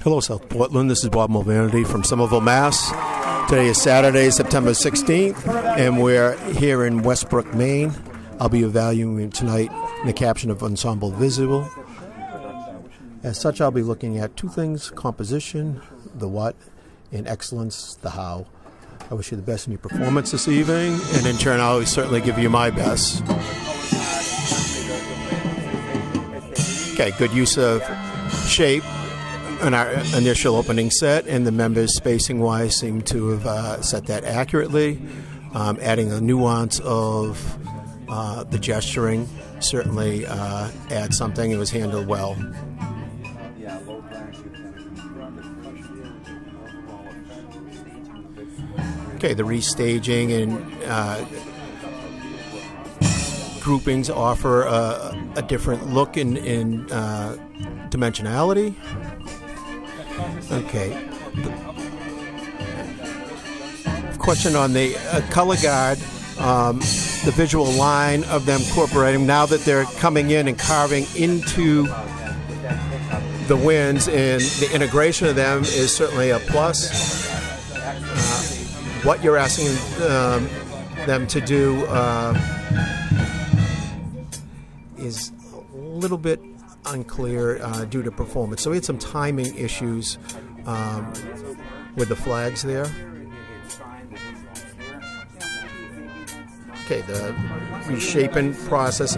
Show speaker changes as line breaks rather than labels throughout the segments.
Hello, South Portland. This is Bob Mulvanity from Somerville, Mass. Today is Saturday, September 16th, and we're here in Westbrook, Maine. I'll be evaluating tonight in the caption of Ensemble Visible. As such, I'll be looking at two things: composition, the what, and excellence, the how. I wish you the best in your performance this evening, and in turn, I'll certainly give you my best. Okay, good use of shape in our initial opening set, and the members spacing-wise seem to have set that accurately. Adding a nuance of the gesturing certainly adds something. It was handled well. Okay, the restaging and groupings offer a different look in dimensionality. Okay. Question on the color guard, the visual line of them incorporating now that they're coming in and carving into the winds, and the integration of them is certainly a plus. What you're asking them to do is a little bit unclear due to performance. So we had some timing issues with the flags there. Okay, the reshaping process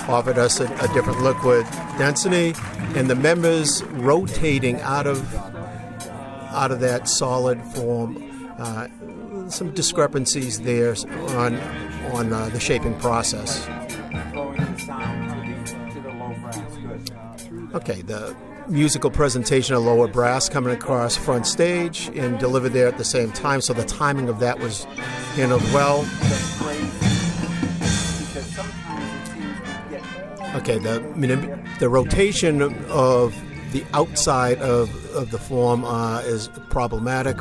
offered us a different look with density, and the members rotating out of that solid form. Some discrepancies there on the shaping process. Okay, the musical presentation of lower brass coming across front stage and delivered there at the same time, so the timing of that was handled well. Okay, the rotation of the outside of the form is problematic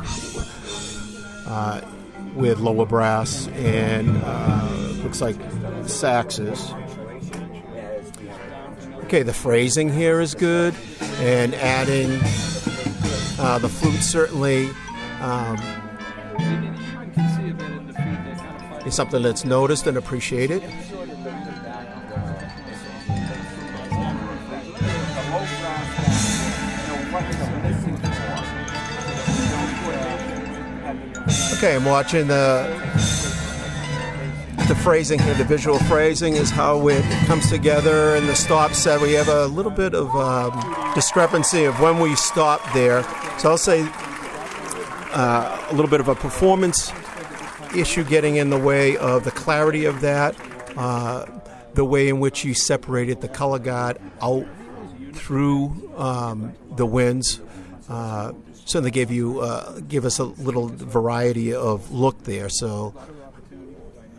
with lower brass and looks like saxes. Okay, the phrasing here is good, and adding the flute certainly is something that's noticed and appreciated. Okay, I'm watching the phrasing here. The visual phrasing is how it comes together, and the stop set. We have a little bit of discrepancy of when we stop there. So I'll say a little bit of a performance issue getting in the way of the clarity of that, the way in which you separated the color guard out through the winds. Certainly give us a little variety of look there. So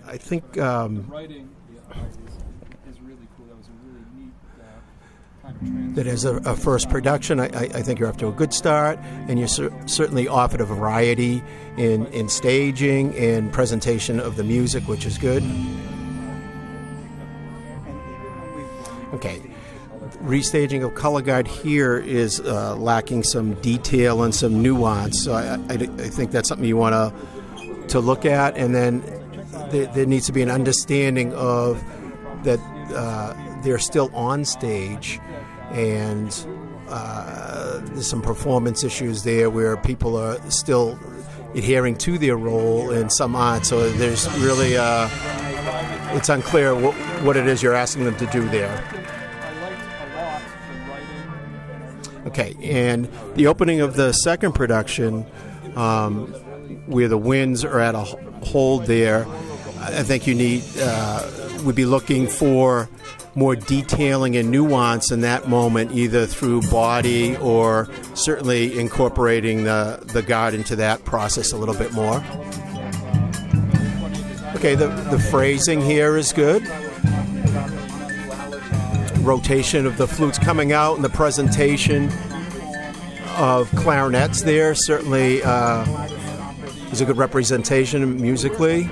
I think that as a first production, I think you're off to a good start, and you certainly offered a variety in staging and presentation of the music, which is good. Okay. Restaging of color guard here is lacking some detail and some nuance, so I think that's something you want to look at, and then there needs to be an understanding of that they're still on stage, and there's some performance issues there where people are still adhering to their role and some aren't, so there's really it's unclear what it is you're asking them to do there. Okay, and the opening of the second production, where the winds are at a hold there, I think you would be looking for more detailing and nuance in that moment, either through body or certainly incorporating the guard into that process a little bit more. Okay, the phrasing here is good. Rotation of the flutes coming out and the presentation of clarinets there certainly is a good representation musically.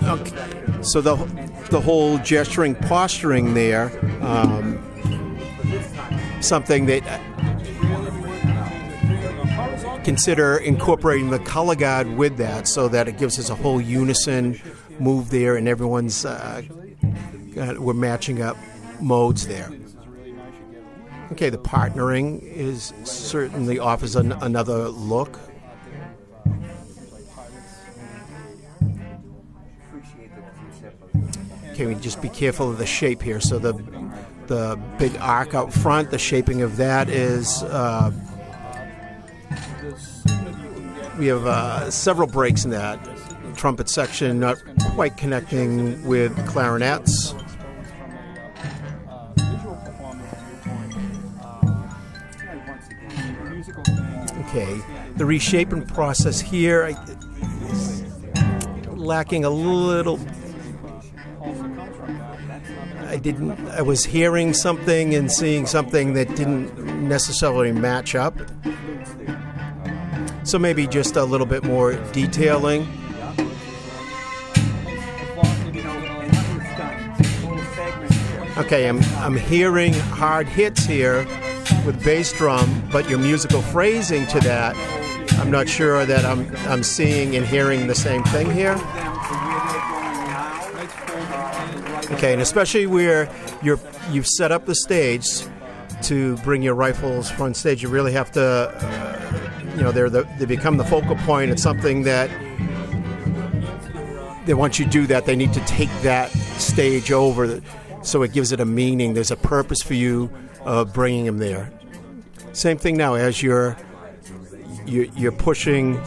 Okay. So the whole gesturing, posturing there, something that consider incorporating the color guard with that, so that it gives us a whole unison move there, and everyone's we're matching up modes there. Okay, the partnering is certainly offers another look. Okay, we just be careful of the shape here. So the big arc out front, the shaping of that is we have several breaks in that trumpet section, not quite connecting with clarinets. Okay, the reshaping process here lacking a little. I was hearing something and seeing something that didn't necessarily match up. So maybe just a little bit more detailing. Okay, I'm hearing hard hits here with bass drum, but your musical phrasing to that, I'm not sure that I'm seeing and hearing the same thing here. Okay, and especially where you've set up the stage to bring your rifles front stage, you really have to, they become the focal point. It's something that once you do that, they need to take that stage over, so it gives it a meaning. There's a purpose for you bringing them there. Same thing now as you're pushing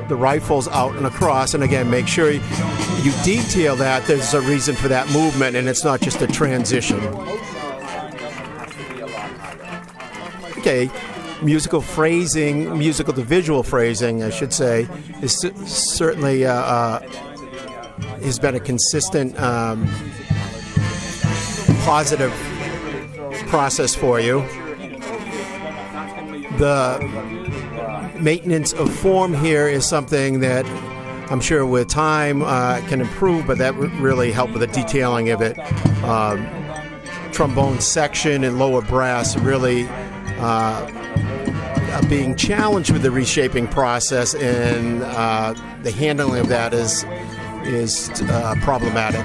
the rifles out and across, and again, make sure you detail that. There's a reason for that movement, and it's not just a transition. Okay, musical phrasing, musical to visual phrasing, I should say, is certainly has been a consistent positive process for you. The maintenance of form here is something that I'm sure with time can improve, but that would really help with the detailing of it. Trombone section and lower brass really being challenged with the reshaping process, and the handling of that is problematic.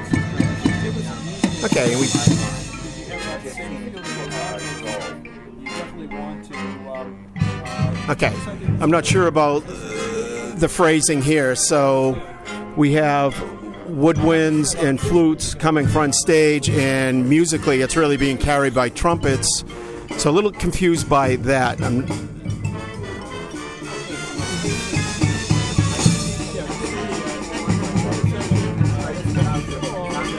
Okay, Okay, I'm not sure about the phrasing here. So we have woodwinds and flutes coming front stage, and musically it's really being carried by trumpets. So a little confused by that.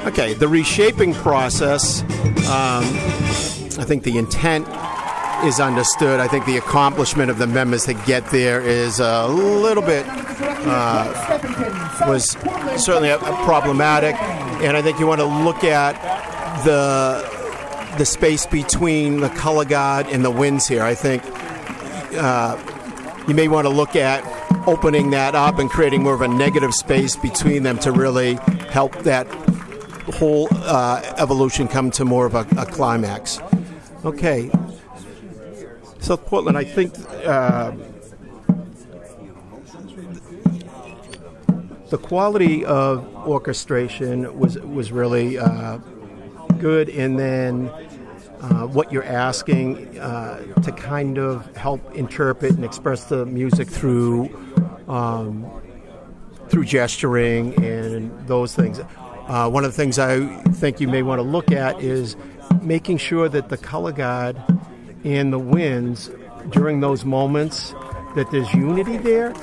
Okay, the reshaping process, I think the intent is understood. I think the accomplishment of the members to get there is a little bit, was certainly problematic, and I think you want to look at the space between the color guard and the winds here. I think you may want to look at opening that up and creating more of a negative space between them to really help that whole evolution come to more of a climax. Okay. South Portland, I think the quality of orchestration was really good, and then what you're asking to kind of help interpret and express the music through gesturing and those things. One of the things I think you may want to look at is making sure that the color guard and the winds, during those moments, that there's unity there.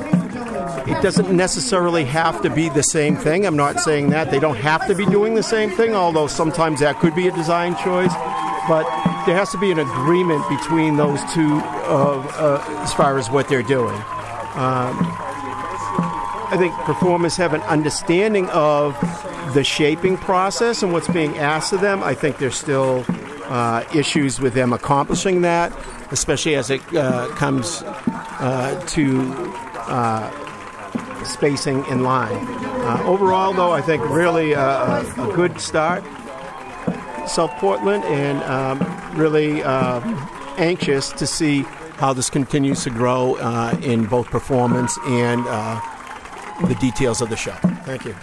It doesn't necessarily have to be the same thing. I'm not saying that. They don't have to be doing the same thing, although sometimes that could be a design choice. But there has to be an agreement between those two as far as what they're doing. I think performers have an understanding of the shaping process and what's being asked of them. I think there's still issues with them accomplishing that, especially as it comes to spacing in line. Overall, though, I think really a good start, South Portland, and really anxious to see how this continues to grow in both performance and the details of the show. Thank you.